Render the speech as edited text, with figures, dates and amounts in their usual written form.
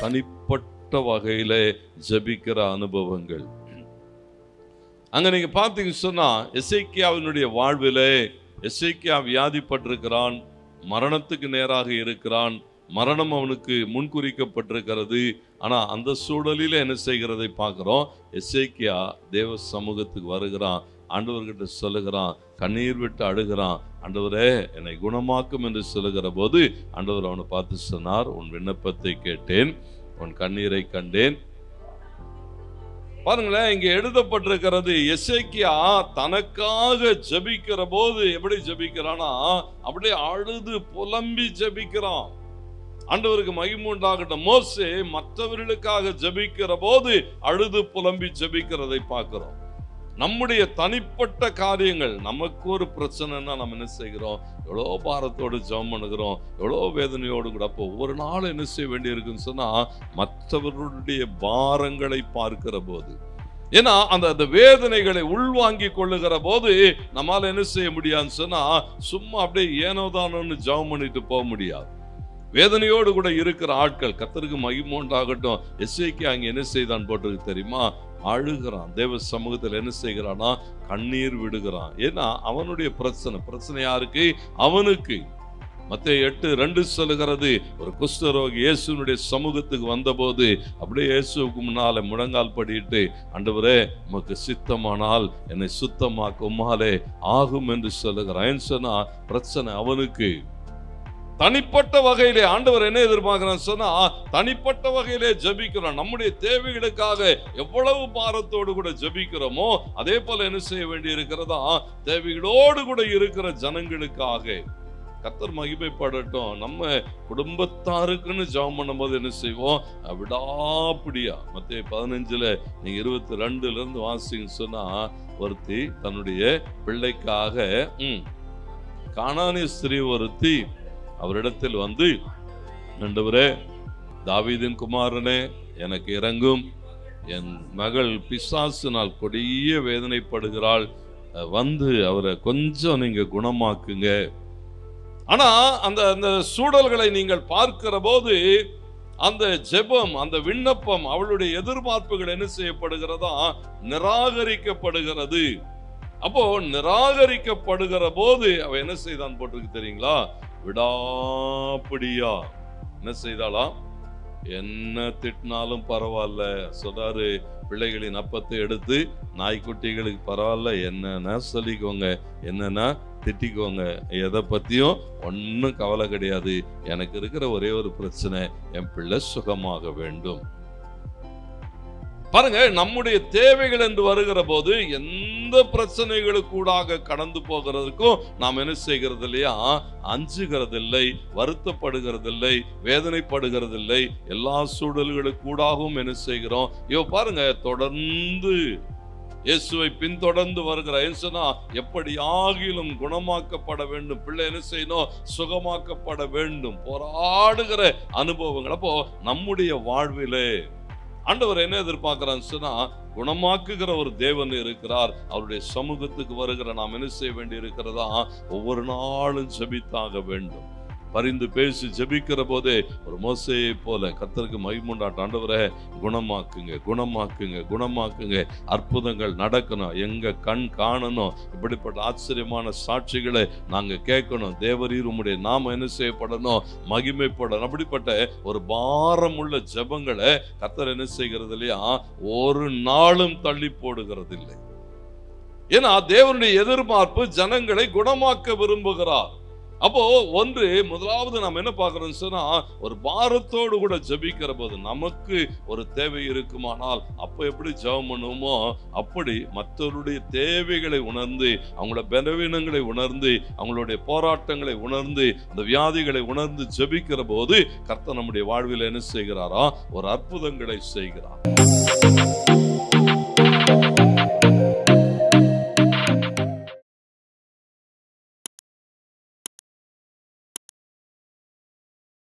தனிப்பட்ட வகையில ஜெபிக்கிற அனுபவங்கள். அங்க நீங்க பார்த்தீங்க சொன்னா, எசேக்கியாவினுடைய வாழ்விலே எசேக்கியா வியாதிப்பட்டிருக்கிறான், மரணத்துக்கு நேராக இருக்கிறான், மரணம் அவனுக்கு முன்குறிக்கப்பட்டிருக்கிறது. ஆனா அந்த சூழலில் என்ன செய்கிறதை பார்க்கிறோம், எசேக்கியா தேவ சமூகத்துக்கு வருகிறான், ஆண்டவர்கிட்ட சொல்லுகிறான், கண்ணீர் விட்டு அழுகிறான், ஆண்டவரே என்னை குணமாக்கும் என்று சொல்லுகிற போது ஆண்டவர் அவனை பார்த்து சொன்னார், உன் விண்ணப்பத்தை கேட்டேன், உன் கண்ணீரை கண்டேன். பாருங்களேன், இங்க எழுதப்பட்டிருக்கிறது, எசேக்கியா தனக்காக ஜெபிக்கிற போது எப்படி ஜெபிக்கிறானா, அப்படியே அழுது புலம்பி ஜெபிக்கிறான். ஆண்டவருக்கு மகிமை உண்டாகட்டும். மோசே மற்றவர்களுக்காக ஜெபிக்கிற போது அழுது புலம்பி ஜெபிக்கிறதை பார்க்கிறோம். நம்முடைய தனிப்பட்ட காரியங்கள், நமக்கு ஒரு பிரச்சனைன்னா நம்ம என்ன செய்கிறோம், எவ்வளோ பாரத்தோடு ஜெபம் பண்ணுகிறோம், எவ்வளோ வேதனையோடு கூட. அப்போ ஒவ்வொரு நாள் என்ன செய்ய வேண்டி இருக்குன்னு சொன்னா, மற்றவர்களுடைய பாரங்களை பார்க்கிற போது, ஏன்னா அந்த வேதனைகளை உள்வாங்கி கொள்ளுகிற போது நம்மால என்ன செய்ய முடியாதுன்னு சொன்னா, சும்மா அப்படியே ஏனோதானோன்னு ஜெபம் பண்ணிட்டு போக முடியாது. வேதனையோடு கூட இருக்கிற ஆட்கள், கர்த்தருக்கு மகிமை உண்டாகட்டும், எசேக்கியா அங்க என்ன செய்தான் போட்டிருக்கு தெரியுமா, அழுகிறான். தேவ சமூகத்தில் என்ன செய்கிறானா, கண்ணீர் விடுகிறான். ஏன்னா அவனுடைய பிரச்சனை யாருக்கு, அவனுக்கு. மத்தேயு 8:2 சொல்லுகிறது, ஒரு குஷ்டரோகி இயேசுனுடைய சமூகத்துக்கு வந்தபோது அப்படியே இயேசுவுக்கு முன்னாலே முழங்கால் படியிட்டு, ஆண்டவரே உமக்கு சித்தமானால் என்னை சுத்தமாக்க உம்மாலே ஆகும் என்று சொல்லுகிறான். ஏன்னு சொன்னா பிரச்சனை அவனுக்கு. தனிப்பட்ட வகையிலே ஆண்டவர் என்ன எதிர்பார்க்கிறான்னு சொன்னா, தனிப்பட்ட வகையிலே ஜெபிக்கிறோம். நம்முடைய தேவைகளுக்காக எவ்வளவு பாரத்தோடு கூட ஜெபிக்கிறோமோ அதே போல என்ன செய்ய வேண்டி இருக்கிறதா, தேவைகளோடு கூட இருக்கிற ஜனங்களுக்காக. கர்த்தர் மகிமைப்படட்டும். நம்ம குடும்பத்தாருக்குன்னு ஜெபம் பண்ணும்போது என்ன செய்வோம், விடாப்பிடியா. மத்தேயு 15 நீங்க 22 வாசிங்க சொன்னா, ஒருத்தி தன்னுடைய பிள்ளைக்காக கானானிய ஸ்திரீ ஒருத்தி அவரிடத்தில் வந்து, ஆண்டவரே தாவீதின் குமாரனே எனக்கு இரங்கும், என் மகள் பிசாசினால் கொடிய வேதனைப்படுகிறாள், வந்து அவரை கொஞ்சம் நீங்க குணமாக்குங்க. ஆனா அந்த சூழல்களை நீங்கள் பார்க்கிற போது அந்த ஜெபம், அந்த விண்ணப்பம், அவளுடைய எதிர்பார்ப்புகள் என்ன செய்யப்படுகிறதா, நிராகரிக்கப்படுகிறது. அப்போ நிராகரிக்கப்படுகிற போது அவ என்ன செய்தான் போட்டிருக்கு தெரியுங்களா, விடாப்பிடியா என்ன செய்தாளா, என்ன திட்டினாலும் பரவாயில்ல சொல்றாரு, பிள்ளைகளின் அப்பத்தை எடுத்து நாய்க்குட்டிகளுக்கு பரவாயில்ல, என்னன்னா சொல்லிக்கோங்க, என்னன்னா திட்டிக்கோங்க, எதை பத்தியும் ஒன்னும் கவலை கிடையாது, எனக்கு இருக்கிற ஒரே ஒரு பிரச்சனை, என் பிள்ளை சுகமாக வேண்டும். பாருங்க, நம்முடைய தேவைகள் என்று வருகிற போது எந்த பிரச்சனைகளுக்கூடாக கடந்து போகிறதுக்கும் நாம் என்ன செய்கிறது இல்லையா, அஞ்சுகிறதில்லை, வருத்தப்படுகிறதில்லை, வேதனைப்படுகிறதில்லை. எல்லா சூழல்களுக்கூடாகவும் என்ன செய்கிறோம், பாருங்க, தொடர்ந்து இயேசுவை பின்தொடர்ந்து வருகிற இயேசுனா எப்படி ஆகிலும் குணமாக்கப்பட வேண்டும், பிள்ளை என்ன செய்யணும், சுகமாக்கப்பட வேண்டும், போராடுகிற அனுபவங்கள். அப்போ நம்முடைய வாழ்விலே ஆண்டவர் என்ன எதிர்பார்க்கிறான்னு சொன்னா, குணமாக்குகிற ஒரு தேவன் இருக்கிறார். அவருடைய சமூகத்துக்கு வருகிற நாம் என்ன செய்ய வேண்டி இருக்கிறதா, ஒவ்வொரு நாளும் ஜெபித்தாக வேண்டும். பரிந்து பேசி ஜெபிக்கிற போதே ஒரு மோசேயை போல கர்த்தருக்கு மகிமை உண்டாகட்டும், ஆண்டவரே குணமாக்குங்க, குணமாக்குங்க, குணமாக்குங்க, அற்புதங்கள் நடக்கணும், எங்க கண் காணணும், இப்படிப்பட்ட ஆச்சரியமான சாட்சிகளை நாங்க கேட்கணும், தேவரீர் உம்முடைய நாம என்ன செய்யப்படணும், மகிமைப்படணும். அப்படிப்பட்ட ஒரு பாரம் உள்ள ஜெபங்களை கர்த்தர் என்ன செய்கிறது இல்லையா, ஒரு நாளும் தள்ளி போடுகிறது இல்லை. ஏன்னா தேவனுடைய எதிர்பார்ப்பு ஜனங்களை குணமாக்க விரும்புகிறார். அப்போ முதலாவது நாம் என்ன பார்க்கிறோம் சொன்னா, ஒரு பாரத்தோடு கூட ஜெபிக்கிற போது நமக்கு ஒரு தேவை இருக்குமானால் அப்போ எப்படி ஜெபம் பண்ணுவோமோ அப்படி மற்றவருடைய தேவைகளை உணர்ந்து, அவங்களோட பலவீனங்களை உணர்ந்து, அவங்களுடைய போராட்டங்களை உணர்ந்து, அந்த வியாதிகளை உணர்ந்து ஜெபிக்கிற போது கர்த்தர் நம்முடைய வாழ்வில் என்ன செய்கிறாரா, ஒரு அற்புதங்களை செய்கிறார்.